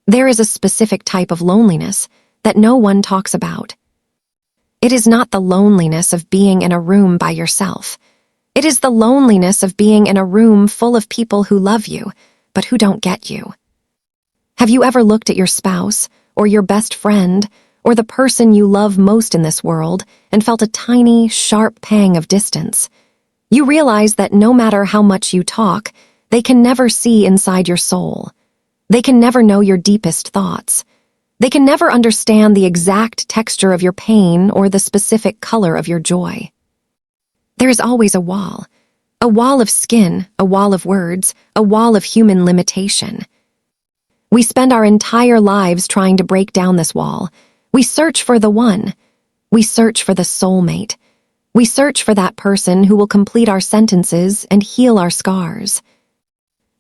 There is a specific type of loneliness that no one talks about. It is not the loneliness of being in a room by yourself. It is the loneliness of being in a room full of people who love you, but who don't get you. Have you ever looked at your spouse, or your best friend, or the person you love most in this world, and felt a tiny, sharp pang of distance? You realize that no matter how much you talk, they can never see inside your soul. They can never know your deepest thoughts. They can never understand the exact texture of your pain or the specific color of your joy. There is always a wall of skin, a wall of words, a wall of human limitation. We spend our entire lives trying to break down this wall. We search for the one. We search for the soulmate. We search for that person who will complete our sentences and heal our scars.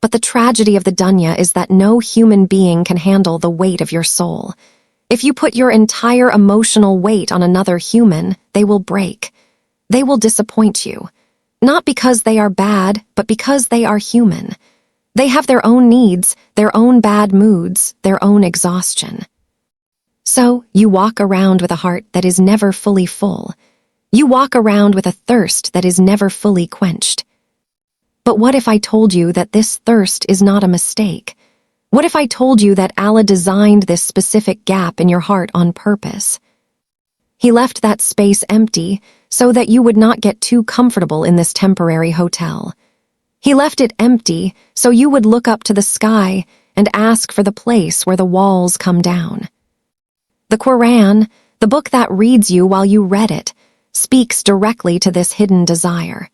But the tragedy of the dunya is that no human being can handle the weight of your soul. If you put your entire emotional weight on another human, they will break. They will disappoint you. Not because they are bad, but because they are human. They have their own needs, their own bad moods, their own exhaustion. So, you walk around with a heart that is never fully full. You walk around with a thirst that is never fully quenched. But what if I told you that this thirst is not a mistake? What if I told you that Allah designed this specific gap in your heart on purpose? He left that space empty so that you would not get too comfortable in this temporary hotel. He left it empty so you would look up to the sky and ask for the place where the walls come down. The Quran, the book that reads you while you read it, speaks directly to this hidden desire.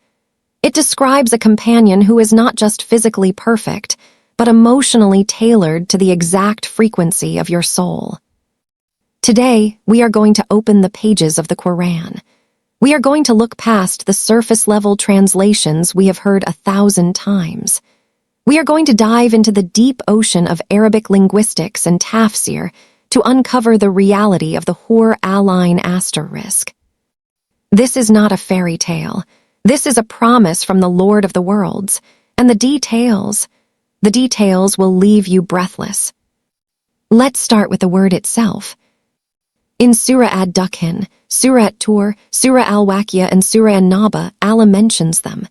It describes a companion who is not just physically perfect, but emotionally tailored to the exact frequency of your soul. Today, we are going to open the pages of the Quran. We are going to look past the surface-level translations we have heard 1,000 times. We are going to dive into the deep ocean of Arabic linguistics and Tafsir to uncover the reality of the Hoor Al Ayn asterisk. This is not a fairy tale. This is a promise from the Lord of the worlds, and the details will leave you breathless. Let's start with the word itself. In Surah Ad-Dukhan, Surah At-Tur, Surah Al-Waqiah, and Surah An-Naba, Allah mentions them.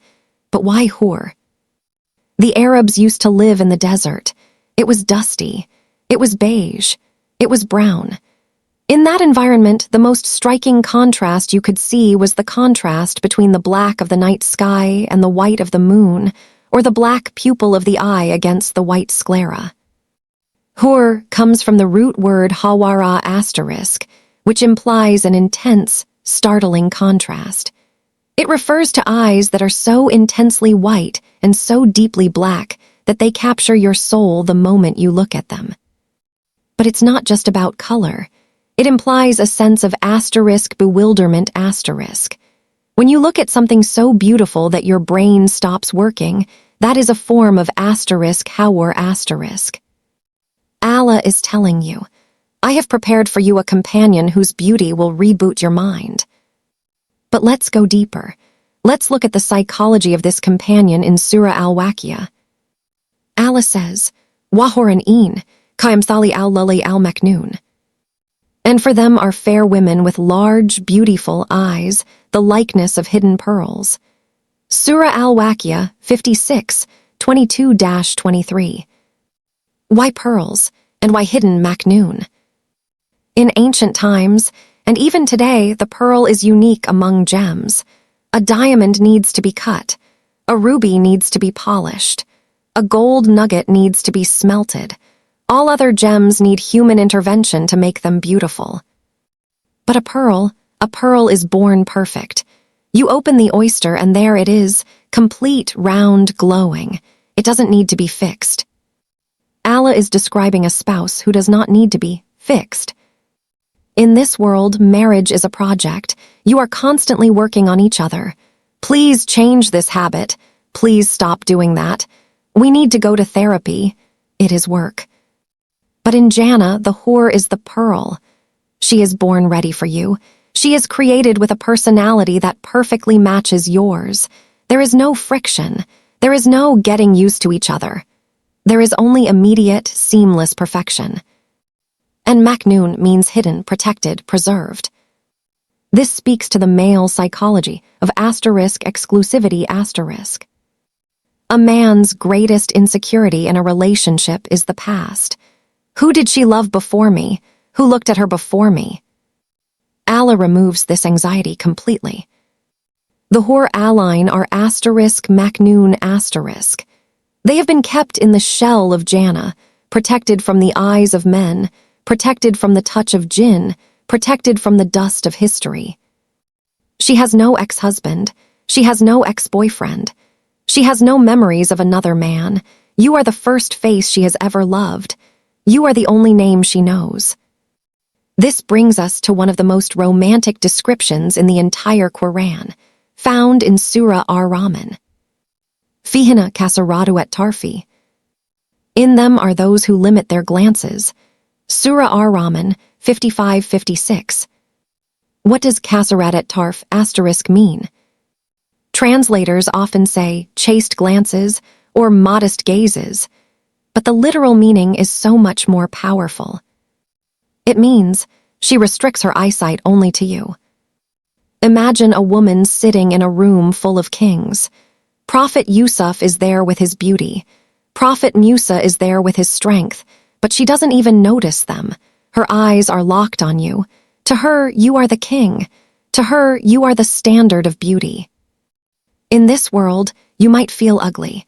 But why Hoor? The Arabs used to live in the desert. It was dusty. It was beige. It was brown. In that environment, the most striking contrast you could see was the contrast between the black of the night sky and the white of the moon, or the black pupil of the eye against the white sclera. Hoor comes from the root word hawara asterisk, which implies an intense, startling contrast. It refers to eyes that are so intensely white and so deeply black that they capture your soul the moment you look at them. But it's not just about color. It implies a sense of asterisk bewilderment asterisk. When you look at something so beautiful that your brain stops working, that is a form of asterisk hawar asterisk. Allah is telling you, I have prepared for you a companion whose beauty will reboot your mind. But let's go deeper. Let's look at the psychology of this companion in Surah Al-Waqiah. Allah says, Hoor Al Ayn, Ka'amthali al-Lali al-Maknoon. And for them are fair women with large, beautiful eyes, the likeness of hidden pearls. Surah Al-Waqiah 56, 22-23. Why pearls, and why hidden maknoon? In ancient times, and even today, the pearl is unique among gems. A diamond needs to be cut. A ruby needs to be polished. A gold nugget needs to be smelted. All other gems need human intervention to make them beautiful. But a pearl is born perfect. You open the oyster and there it is, complete, round, glowing. It doesn't need to be fixed. Allah is describing a spouse who does not need to be fixed. In this world, marriage is a project. You are constantly working on each other. Please change this habit. Please stop doing that. We need to go to therapy. It is work. But in Jannah, the Hoor is the pearl. She is born ready for you. She is created with a personality that perfectly matches yours. There is no friction. There is no getting used to each other. There is only immediate, seamless perfection. And maknoon means hidden, protected, preserved. This speaks to the male psychology of exclusivity. A man's greatest insecurity in a relationship is the past. Who did she love before me? Who looked at her before me? Allah removes this anxiety completely. The Hoor Al Ayn are maknoon. They have been kept in the shell of Jannah, protected from the eyes of men, protected from the touch of jinn, protected from the dust of history. She has no ex-husband. She has no ex-boyfriend. She has no memories of another man. You are the first face she has ever loved. You are the only name she knows. This brings us to one of the most romantic descriptions in the entire Quran, found in Surah Ar-Rahman. Fihina kasaratu at tarfi. In them are those who limit their glances. Surah Ar-Rahman 55-56. What does kasarat at tarf mean? Translators often say chaste glances or modest gazes, but the literal meaning is so much more powerful. It means she restricts her eyesight only to you. Imagine a woman sitting in a room full of kings. Prophet Yusuf is there with his beauty. Prophet Musa is there with his strength, but she doesn't even notice them. Her eyes are locked on you. To her, you are the king. To her, you are the standard of beauty. In this world, you might feel ugly.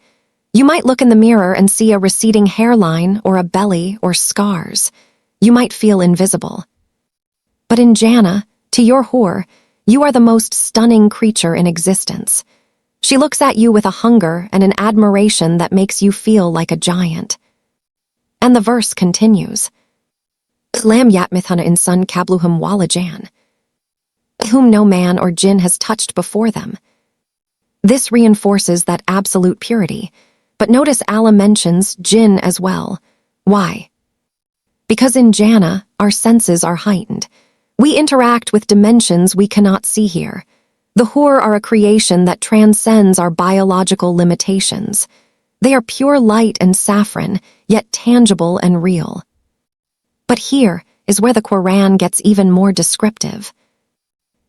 You might look in the mirror and see a receding hairline or a belly or scars. You might feel invisible. But in Jannah, to your Hoor, you are the most stunning creature in existence. She looks at you with a hunger and an admiration that makes you feel like a giant. And the verse continues. Lam yatmithana insan kabluhum walajan, whom no man or jinn has touched before them. This reinforces that absolute purity, but notice Allah mentions jinn as well. Why? Because in Jannah, our senses are heightened. We interact with dimensions we cannot see here. The Hoor are a creation that transcends our biological limitations. They are pure light and saffron, yet tangible and real. But here is where the Quran gets even more descriptive.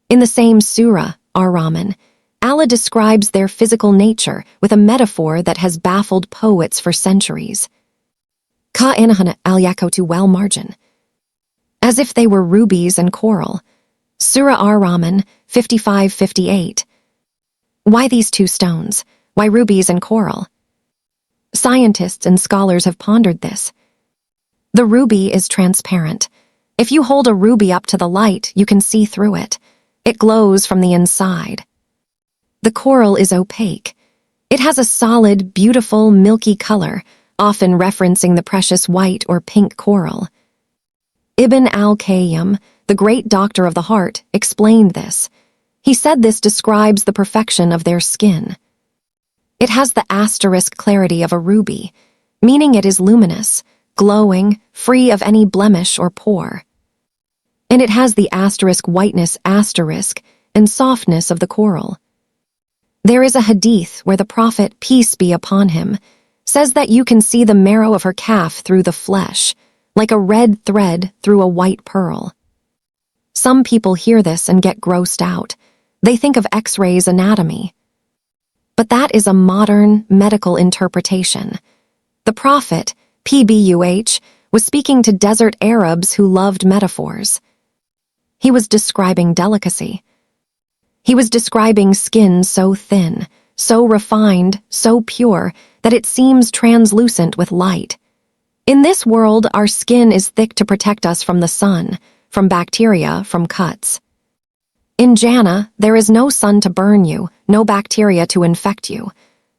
In the same surah, Ar-Rahman, Allah describes their physical nature with a metaphor that has baffled poets for centuries. Ka'inahana al-yakotu wal margin. As if they were rubies and coral. Surah Ar-Rahman 55-58. Why these two stones? Why rubies and coral? Scientists and scholars have pondered this. The ruby is transparent. If you hold a ruby up to the light, you can see through it. It glows from the inside. The coral is opaque. It has a solid, beautiful, milky color, often referencing the precious white or pink coral. Ibn al-Qayyim, the great doctor of the heart, explained this. He said this describes the perfection of their skin. It has the asterisk clarity of a ruby, meaning it is luminous, glowing, free of any blemish or pore. And it has the asterisk whiteness and softness of the coral. There is a hadith where the Prophet, peace be upon him, says that you can see the marrow of her calf through the flesh, like a red thread through a white pearl. Some people hear this and get grossed out. They think of X-rays anatomy. But that is a modern medical interpretation. The Prophet, PBUH, was speaking to desert Arabs who loved metaphors. He was describing delicacy. He was describing skin so thin, so refined, so pure, that it seems translucent with light. In this world, our skin is thick to protect us from the sun, from bacteria, from cuts. In Jannah, there is no sun to burn you, no bacteria to infect you.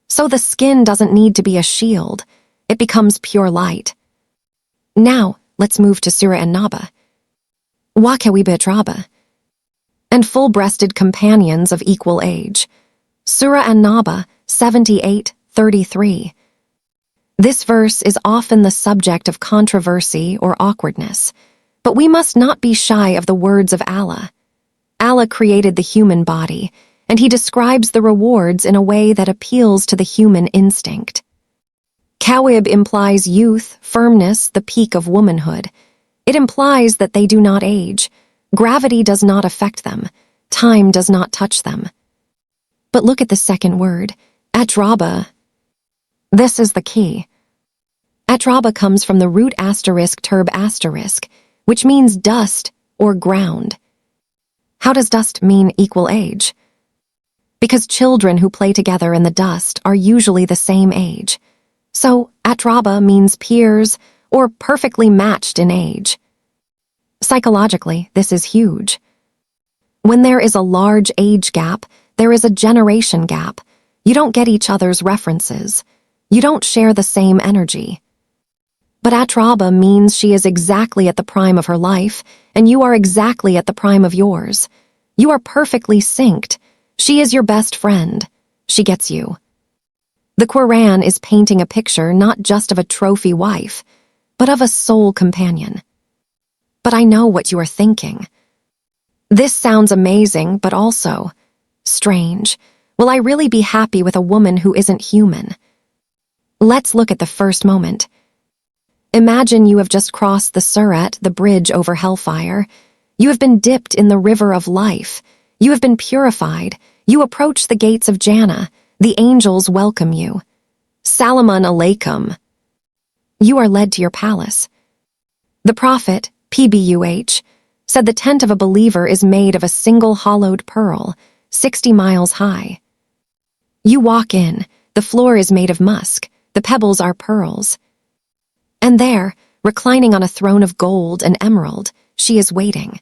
So the skin doesn't need to be a shield. It becomes pure light. Now, let's move to Surah An-Naba. Wakawibitraba. And full-breasted companions of equal age. Surah An-Naba 78-33. This verse is often the subject of controversy or awkwardness, but we must not be shy of the words of Allah. Allah created the human body, and He describes the rewards in a way that appeals to the human instinct. Kawib implies youth, firmness, the peak of womanhood. It implies that they do not age. Gravity does not affect them. Time does not touch them. But look at the second word, atraba. This is the key. Atraba comes from the root asterisk terb asterisk, which means dust or ground. How does dust mean equal age? Because children who play together in the dust are usually the same age. So, atraba means peers or perfectly matched in age. Psychologically, this is huge. When there is a large age gap, there is a generation gap. You don't get each other's references. You don't share the same energy. But atraba means she is exactly at the prime of her life, and you are exactly at the prime of yours. You are perfectly synced. She is your best friend. She gets you. The Quran is painting a picture not just of a trophy wife, but of a soul companion. But I know what you are thinking. This sounds amazing, but also strange. Will I really be happy with a woman who isn't human? Let's look at the first moment. Imagine you have just crossed the Surat, the bridge over hellfire. You have been dipped in the river of life. You have been purified. You approach the gates of Jannah. The angels welcome you. Salamun alaikum. You are led to your palace. The Prophet, PBUH, said the tent of a believer is made of a single hollowed pearl, 60 miles high. You walk in. The floor is made of musk. The pebbles are pearls. And there, reclining on a throne of gold and emerald, she is waiting.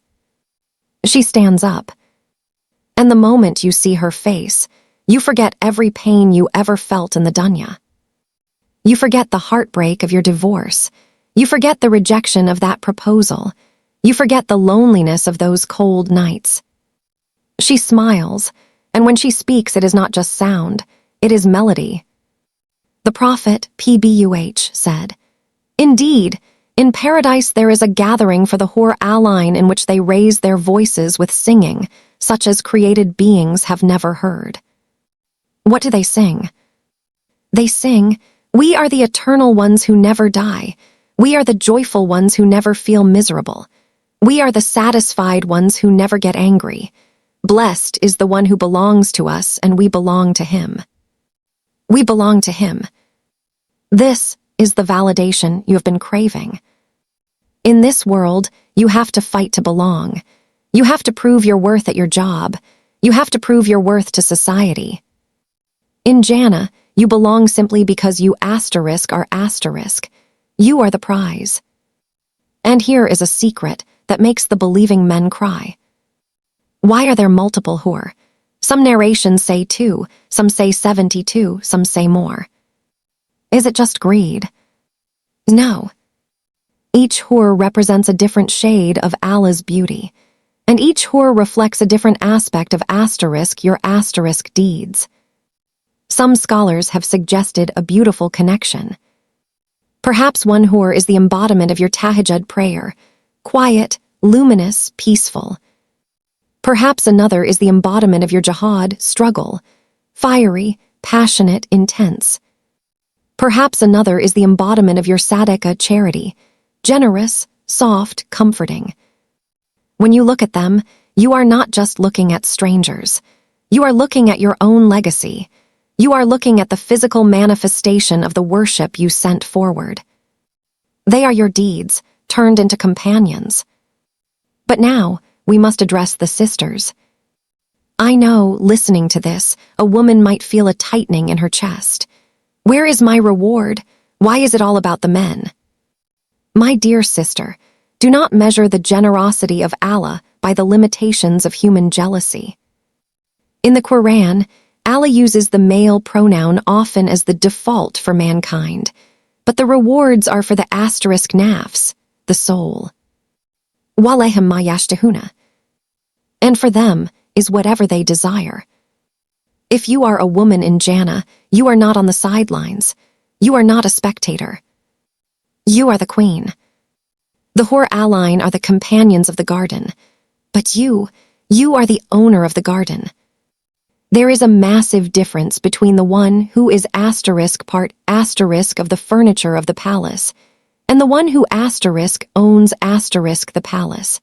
She stands up. And the moment you see her face, you forget every pain you ever felt in the dunya. You forget the heartbreak of your divorce. You forget the rejection of that proposal. You forget the loneliness of those cold nights. She smiles, and when she speaks it is not just sound, it is melody. The Prophet, PBUH, said, "Indeed, in paradise there is a gathering for the Hoor Al Ayn in which they raise their voices with singing, such as created beings have never heard." What do they sing? They sing, "We are the eternal ones who never die. We are the joyful ones who never feel miserable. We are the satisfied ones who never get angry. Blessed is the one who belongs to us, and we belong to him." We belong to him. This is the validation you have been craving. In this world, you have to fight to belong. You have to prove your worth at your job. You have to prove your worth to society. In Jannah, you belong simply because you asterisk are asterisk. You are the prize. And here is a secret that makes the believing men cry. Why are there multiple Hoor? Some narrations say 2, some say 72, some say more. Is it just greed? No. Each Hoor represents a different shade of Allah's beauty, and each Hoor reflects a different aspect of asterisk your asterisk deeds. Some scholars have suggested a beautiful connection. Perhaps one Hoor is the embodiment of your tahajjud prayer, quiet, luminous, peaceful. Perhaps another is the embodiment of your jihad struggle, fiery, passionate, intense. Perhaps another is the embodiment of your sadaqah charity, generous, soft, comforting. When you look at them, you are not just looking at strangers. You are looking at your own legacy. You are looking at the physical manifestation of the worship you sent forward. They are your deeds, turned into companions. But now, we must address the sisters. I know, listening to this, a woman might feel a tightening in her chest. Where is my reward? Why is it all about the men? My dear sister, do not measure the generosity of Allah by the limitations of human jealousy. In the Quran, Allah uses the male pronoun often as the default for mankind, but the rewards are for the asterisk nafs, the soul. Walehem ma yashtahuna. And for them is whatever they desire. If you are a woman in Jannah, you are not on the sidelines. You are not a spectator. You are the queen. The Hoor Al Ayn are the companions of the garden, but you are the owner of the garden. There is a massive difference between the one who is part of the furniture of the palace and the one who owns the palace.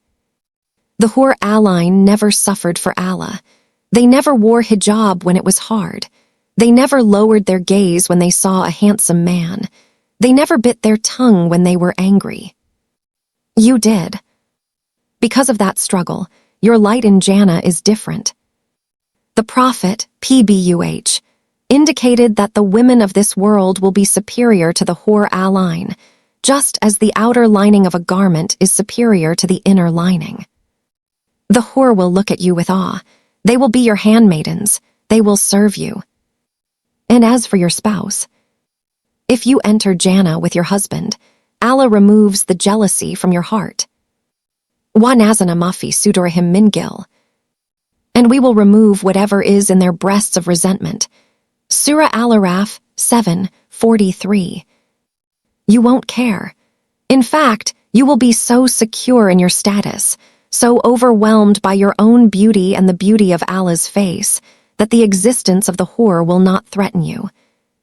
The Hoor Al Ayn never suffered for Allah. They never wore hijab when it was hard. They never lowered their gaze when they saw a handsome man. They never bit their tongue when they were angry. You did. Because of that struggle, your light in Jannah is different. The Prophet, PBUH, indicated that the women of this world will be superior to the Hoor Al Ayn, just as the outer lining of a garment is superior to the inner lining. The Hoor will look at you with awe. They will be your handmaidens. They will serve you. And as for your spouse, if you enter Jannah with your husband, Allah removes the jealousy from your heart. Wa nazana mafi sudurihim min gil. And we will remove whatever is in their breasts of resentment. Surah Al-Araf 7:43. You won't care. In fact, you will be so secure in your status, so overwhelmed by your own beauty and the beauty of Allah's face, that the existence of the Hoor will not threaten you.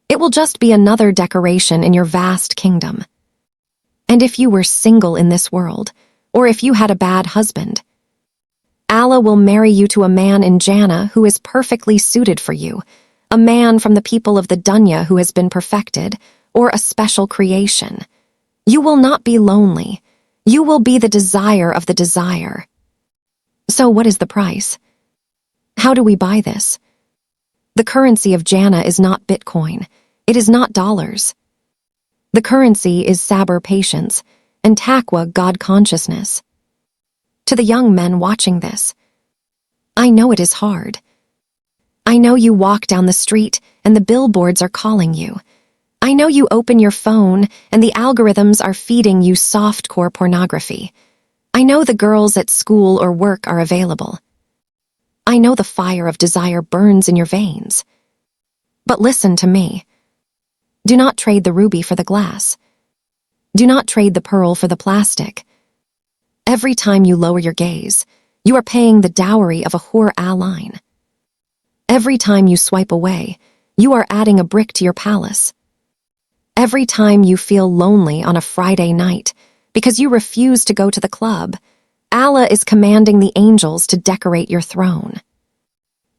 It will just be another decoration in your vast kingdom. And if you were single in this world, or if you had a bad husband, Allah will marry you to a man in Jannah who is perfectly suited for you, a man from the people of the dunya who has been perfected, or a special creation. You will not be lonely. You will be the desire of the desire. So what is the price? How do we buy this? The currency of Jannah is not Bitcoin. It is not dollars. The currency is sabr, patience, and taqwa, God consciousness. To the young men watching this, I know it is hard. I know you walk down the street and the billboards are calling you. I know you open your phone and the algorithms are feeding you softcore pornography. I know the girls at school or work are available. I know the fire of desire burns in your veins. But listen to me. Do not trade the ruby for the glass. Do not trade the pearl for the plastic. Every time you lower your gaze, you are paying the dowry of a Hoor Al Ayn. Every time you swipe away, you are adding a brick to your palace. Every time you feel lonely on a Friday night because you refuse to go to the club, Allah is commanding the angels to decorate your throne.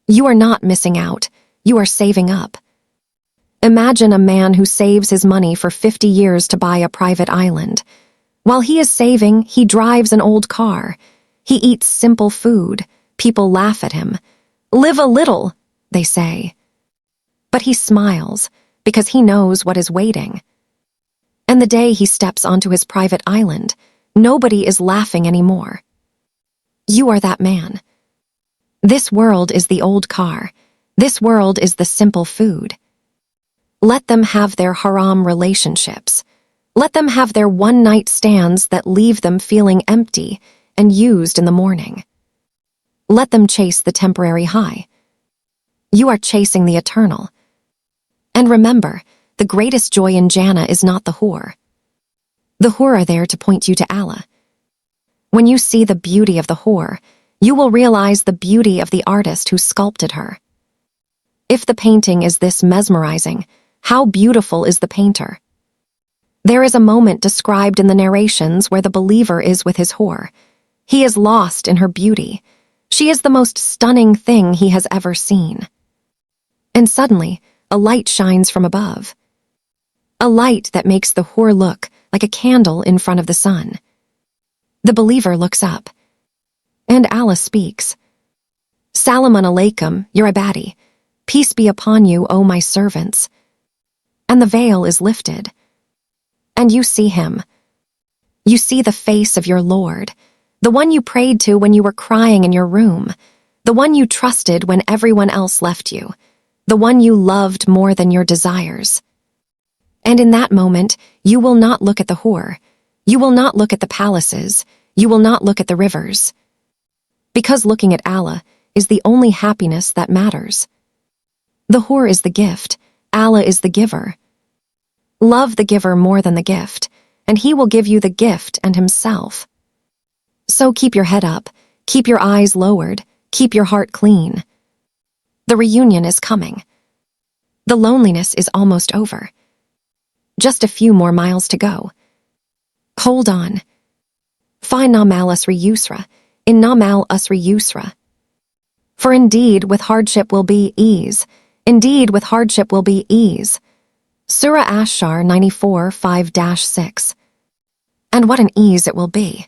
You are not missing out. You are saving up. Imagine a man who saves his money for 50 years to buy a private island. While he is saving, he drives an old car. He eats simple food. People laugh at him. Live a little, they say. But he smiles because he knows what is waiting. And the day he steps onto his private island, nobody is laughing anymore. You are that man. This world is the old car. This world is the simple food. Let them have their haram relationships. Let them have their one-night stands that leave them feeling empty and used in the morning. Let them chase the temporary high. You are chasing the eternal. And remember, the greatest joy in Jannah is not the Hoor. The Hoor are there to point you to Allah. When you see the beauty of the Hoor, you will realize the beauty of the artist who sculpted her. If the painting is this mesmerizing, how beautiful is the painter? There is a moment described in the narrations where the believer is with his Hoor. He is lost in her beauty. She is the most stunning thing he has ever seen. And suddenly, a light shines from above. A light that makes the Hoor look like a candle in front of the sun. The believer looks up, and Allah speaks. Salamun alaykum, ya ibadi. Peace be upon you, O my servants. And the veil is lifted. And you see him. You see the face of your Lord, the one you prayed to when you were crying in your room, the one you trusted when everyone else left you, the one you loved more than your desires. And in that moment, you will not look at the Hoor. You will not look at the palaces. You will not look at the rivers. Because looking at Allah is the only happiness that matters. The Hoor is the gift. Allah is the giver. Love the giver more than the gift, and he will give you the gift and himself. So keep your head up, keep your eyes lowered, keep your heart clean. The reunion is coming. The loneliness is almost over. Just a few more miles to go. Hold on. Fi namal usri yusra, in namal usri yusra. For indeed with hardship will be ease. Indeed with hardship will be ease. Surah Ash-Shar 94, 5-6. And what an ease it will be.